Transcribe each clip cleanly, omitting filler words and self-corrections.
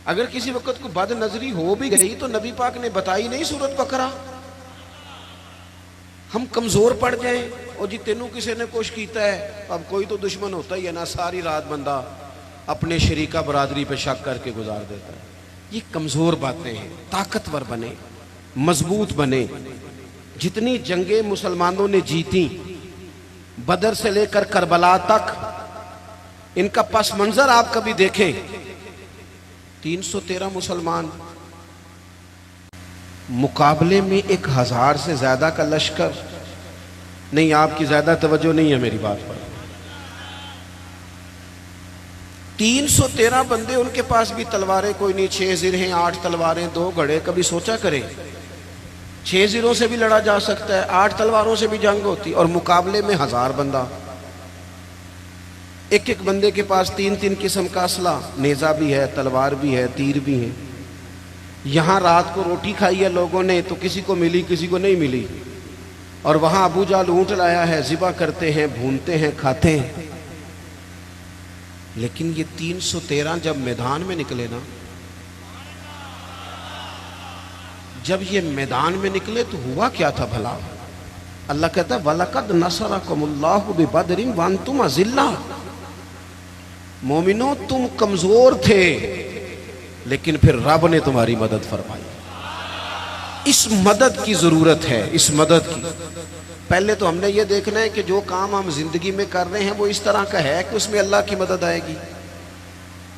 अगर किसी वक्त को बद नजरी हो भी गई तो नबी पाक ने बताई नहीं सूरत बकरा। हम कमजोर पड़ जाए और जी तेनों किसी ने कुछ किया है, अब कोई तो दुश्मन होता ही है ना, सारी रात बंदा अपने शरीका बरादरी पे शक करके गुजार देता है। ये कमजोर बातें हैं। ताकतवर बने, मजबूत बने। जितनी जंगें मुसलमानों ने जीती बदर से लेकर करबला तक, इनका पस मंजर आप कभी देखें। 313 मुसलमान मुकाबले में 1000 से ज्यादा का लश्कर। नहीं, आपकी ज्यादा तवज्जो नहीं है मेरी बात पर। 313 बंदे, उनके पास भी तलवारें कोई नहीं। 6 जिरहें, 8 तलवारें, 2 घड़े। कभी सोचा करें 6 जिरों से भी लड़ा जा सकता है, 8 तलवारों से भी जंग होती, और मुकाबले में 1000 बंदा। एक एक बंदे के पास 3-3 किस्म का असला, नेजा भी है, तलवार भी है, तीर भी है। यहां रात को रोटी खाई है लोगों ने तो किसी को मिली, किसी को नहीं मिली। और वहां अबू जाल ऊंट लाया है, ज़िबा करते हैं, भूनते हैं, खाते हैं। लेकिन ये 313 जब मैदान में निकले ना, जब ये मैदान में निकले तो हुआ क्या था भला? अल्लाह कहता है वलकद नसरकुमुल्लाहु बिबदरिन व अंतुम अज़िल्ला। मोमिनो, तुम कमजोर थे लेकिन फिर रब ने तुम्हारी मदद फरमाई। इस मदद की जरूरत है, इस मदद की। पहले तो हमने ये देखना है कि जो काम हम जिंदगी में कर रहे हैं वो इस तरह का है कि उसमें अल्लाह की मदद आएगी।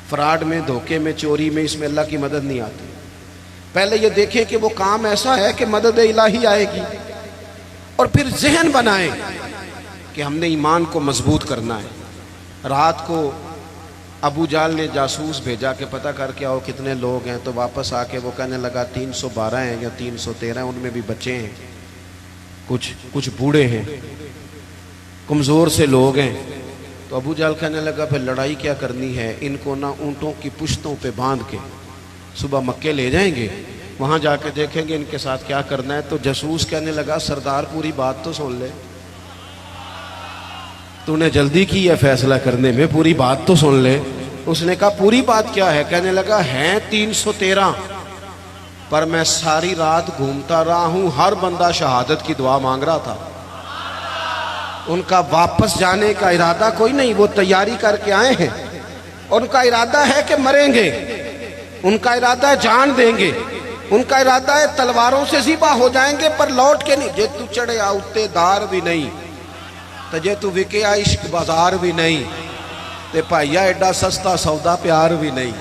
फ्रॉड में, धोखे में, चोरी में, इसमें अल्लाह की मदद नहीं आती। पहले ये देखें कि वो काम ऐसा है कि मदद इलाही आएगी, और फिर जहन बनाएं कि हमने ईमान को मजबूत करना है। रात को अबू जाल ने जासूस भेजा कि पता करके आओ कितने लोग हैं, तो वापस आके वो कहने लगा 312 हैं या 313 हैं, उनमें भी बच्चे हैं, कुछ बूढ़े हैं, कमज़ोर से लोग हैं। तो अबू जाल कहने लगा फिर लड़ाई क्या करनी है, इनको ना ऊँटों की पुश्तों पे बांध के सुबह मक्के ले जाएंगे, वहाँ जाके देखेंगे इनके साथ क्या करना है। तो जासूस कहने लगा सरदार पूरी बात तो सुन ले, तूने जल्दी की है फैसला करने में, पूरी बात तो सुन ले। उसने कहा पूरी बात क्या है? कहने लगा हैं 313, पर मैं सारी रात घूमता रहा हूं, हर बंदा शहादत की दुआ मांग रहा था। उनका वापस जाने का इरादा कोई नहीं, वो तैयारी करके आए हैं। उनका इरादा है कि मरेंगे, उनका इरादा है जान देंगे, उनका इरादा है तलवारों से ज़िबा हो जाएंगे पर लौट के नहीं। जे तू चढ़े आउते दार भी नहीं, तो जे तू विके आ इश्क बाजार भी नहीं, ते भाईया एडा सस्ता सौदा प्यार भी नहीं,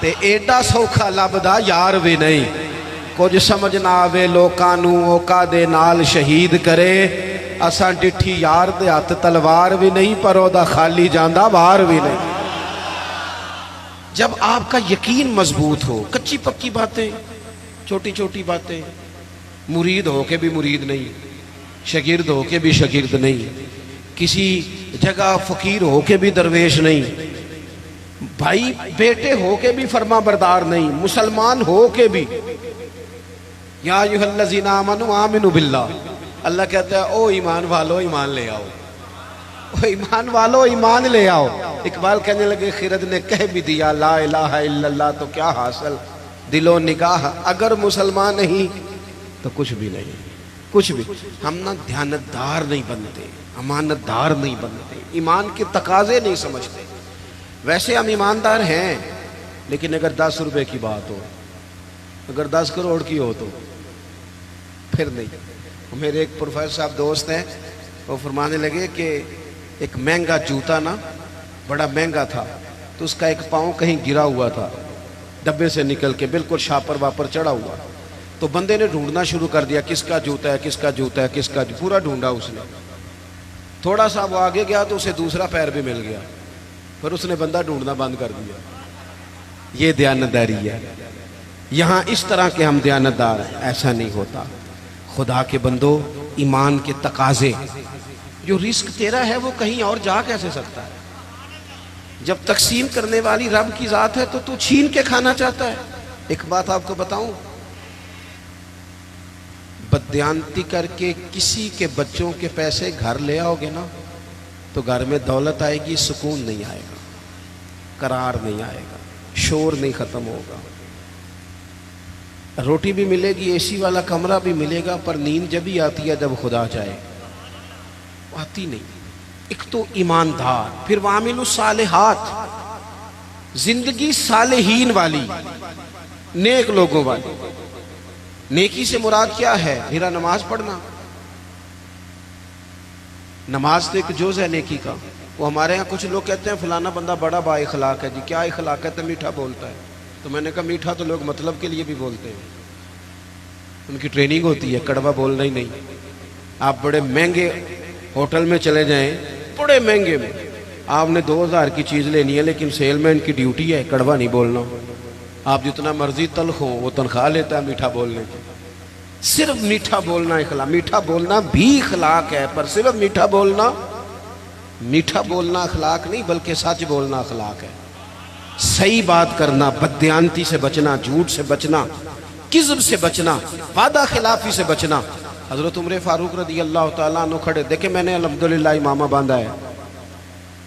ते एडा सौखा लभदा यार भी नहीं। कुछ समझ ना आवे लोकां नू ओका दे नाल शहीद करे, असां डिठी यार दे हथ तलवार भी नहीं, पर ओदा खाली जांदा बाहर भी नहीं। जब आपका यकीन मजबूत हो, कच्ची पक्की बातें, छोटी छोटी बातें, मुरीद हो के भी मुरीद नहीं, शागिर्द हो के भी शागिर्द नहीं, किसी जगह फकीर हो के भी दरवेश नहीं, भाई बेटे हो के भी फरमा बरदार नहीं, मुसलमान हो के भी। या अय्युहल्लज़ीना आमनू आमिनू बिल्लाह, अल्लाह कहता है ओ ईमान वालो ईमान ले आओ, ओ ईमान वालो ईमान ले आओ। इकबाल कहने लगे खिरद ने कह भी दिया ला इलाहा इल्लल्लाह तो क्या हासिल, दिलो निगाह अगर मुसलमान नहीं तो कुछ भी नहीं, कुछ भी। हम ना ध्यानतदार नहीं बनते, अमानतदार नहीं बनते, ईमान के तकाजे नहीं समझते। वैसे हम ईमानदार हैं, लेकिन अगर 10 रुपए की बात हो, अगर 10 करोड़ की हो तो फिर नहीं। मेरे एक प्रोफेसर साहब दोस्त हैं, वो फरमाने लगे कि एक महंगा जूता ना बड़ा महंगा था, तो उसका एक पाँव कहीं गिरा हुआ था, डब्बे से निकल के बिल्कुल शापर वापर चढ़ा हुआ। तो बंदे ने ढूंढना शुरू कर दिया किसका जूता है, किसका जूता है, किसका, पूरा ढूंढा उसने। थोड़ा सा वो आगे गया तो उसे दूसरा पैर भी मिल गया, फिर उसने बंदा ढूंढना बंद कर दिया। ये दयानतदारी है। यहाँ इस तरह के हम दयानतदार हैं, ऐसा नहीं होता। खुदा के बंदो, ईमान के तकाजे, जो रिस्क तेरा है वो कहीं और जा कैसे सकता है? जब तकसीम करने वाली रब की जात है तो तू छीन के खाना चाहता है। एक बात आपको बताऊं, बदयांती करके किसी के बच्चों के पैसे घर ले आओगे ना, तो घर में दौलत आएगी, सुकून नहीं आएगा, करार नहीं आएगा। शोर नहीं ख़त्म होगा। रोटी भी मिलेगी, एसी वाला कमरा भी मिलेगा, पर नींद जब ही आती है जब खुदा चाहे, आती नहीं। एक तो ईमानदार, फिर वामिलु सालिहात, जिंदगी सालेहीन वाली, नेक लोगों वाली। नेकी से मुराद क्या है? मेरा नमाज पढ़ना। नमाज तो एक जुज़ है नेकी का। वो हमारे यहाँ कुछ लोग कहते हैं फलाना बंदा बड़ा बाइखलाक है जी। क्या इखलाक है? तो मीठा बोलता है। तो मैंने कहा मीठा तो लोग मतलब के लिए भी बोलते हैं, उनकी ट्रेनिंग होती है, कड़वा बोलना ही नहीं। आप बड़े महंगे होटल में चले जाएं, बड़े महंगे में, आपने 2000 की चीज़ लेनी है, लेकिन सेलमैन की ड्यूटी है कड़वा नहीं बोलना। आप जितना मर्जी तल्ख हो, वो तनख्वाह लेता है मीठा बोलने की। सिर्फ मीठा बोलना इखलाक, मीठा बोलना भी इखलाक है, पर सिर्फ मीठा बोलना अखलाक नहीं, बल्कि सच बोलना अखलाक है। सही बात करना, बददियानती से बचना, झूठ से बचना, किज़्ब से बचना, वादा खिलाफी से बचना। हजरत उमर फारूक रदी अल्लाह तआला अन्हु खड़े, देखे मैंने अल्हम्दुलिल्लाह इमामा बांधा है।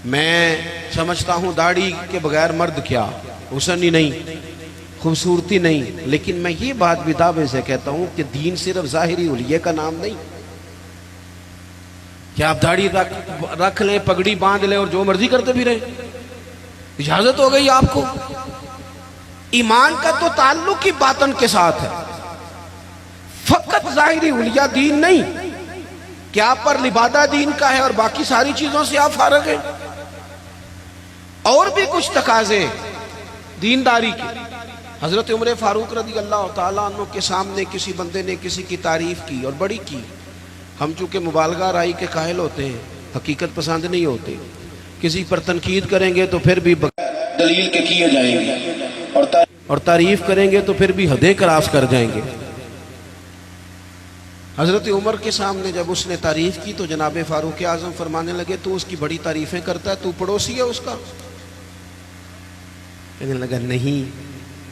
मैं समझता हूँ दाढ़ी के बगैर मर्द क्या, हुस्न ही नहीं, खूबसूरती नहीं, लेकिन मैं ये बात भी दावे से कहता हूँ कि दीन सिर्फ ज़ाहिरी हुलिये का नाम नहीं कि आप दाढ़ी रख लें, पगड़ी बांध लें और जो मर्जी करते भी रहे। इजाजत हो गई आपको। ईमान का तो ताल्लुक ही बातन के साथ है, फकत ज़ाहिरी हुलिया दीन नहीं कि आप पर लिबादा दीन का है और बाकी सारी चीजों से आप फारग हैं। और भी कुछ तकाजे दीनदारी के। हजरत उमर फारूक रदी अल्लाह तआला अन्हु के सामने किसी बंदे ने किसी की तारीफ की और बड़ी की। हम चूंकि मुबालगा राई के कायल होते हैं, हकीकत पसंद नहीं होते, किसी पर तनकीद करेंगे तो फिर भी दलील के किए जाएंगे और तारीफ करेंगे तो फिर भी हदें क्रॉस कर जाएंगे। हजरत उमर के सामने जब उसने तारीफ की तो जनाब फारूक आजम फरमाने लगे, तू उसकी बड़ी तारीफें करता है, तू पड़ोसी है उसका? कहने लगा नहीं।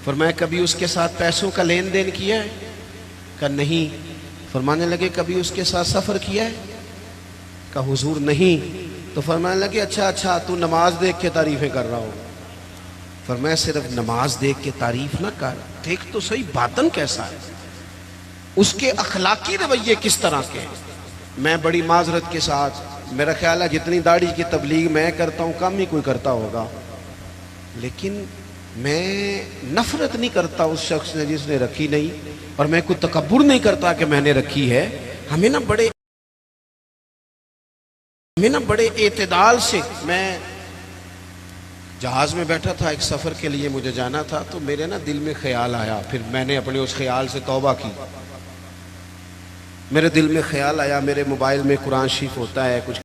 फरमाया कभी उसके साथ पैसों का लेन देन किया है? कहा नहीं। फरमाने लगे कभी उसके साथ सफ़र किया है? कहा हुजूर नहीं। तो फरमाने लगे अच्छा तू नमाज देख के तारीफें कर रहा हो। फरमाया सिर्फ नमाज देख के तारीफ ना कर, देख तो सही बातन कैसा है, उसके अखलाकी रवैये किस तरह के हैं। मैं बड़ी माजरत के साथ, मेरा ख्याल है जितनी दाढ़ी की तबलीग मैं करता हूँ कम ही कोई करता होगा, लेकिन मैं नफरत नहीं करता उस शख्स ने जिसने रखी नहीं, और मैं कोई तकब्बुर नहीं करता कि मैंने रखी है। हमें ना बड़े एतदाल से, मैं जहाज में बैठा था, एक सफ़र के लिए मुझे जाना था, तो मेरे ना दिल में ख्याल आया, फिर मैंने अपने उस ख्याल से तौबा की। मेरे दिल में ख्याल आया, मेरे मोबाइल में कुरान शरीफ होता है, कुछ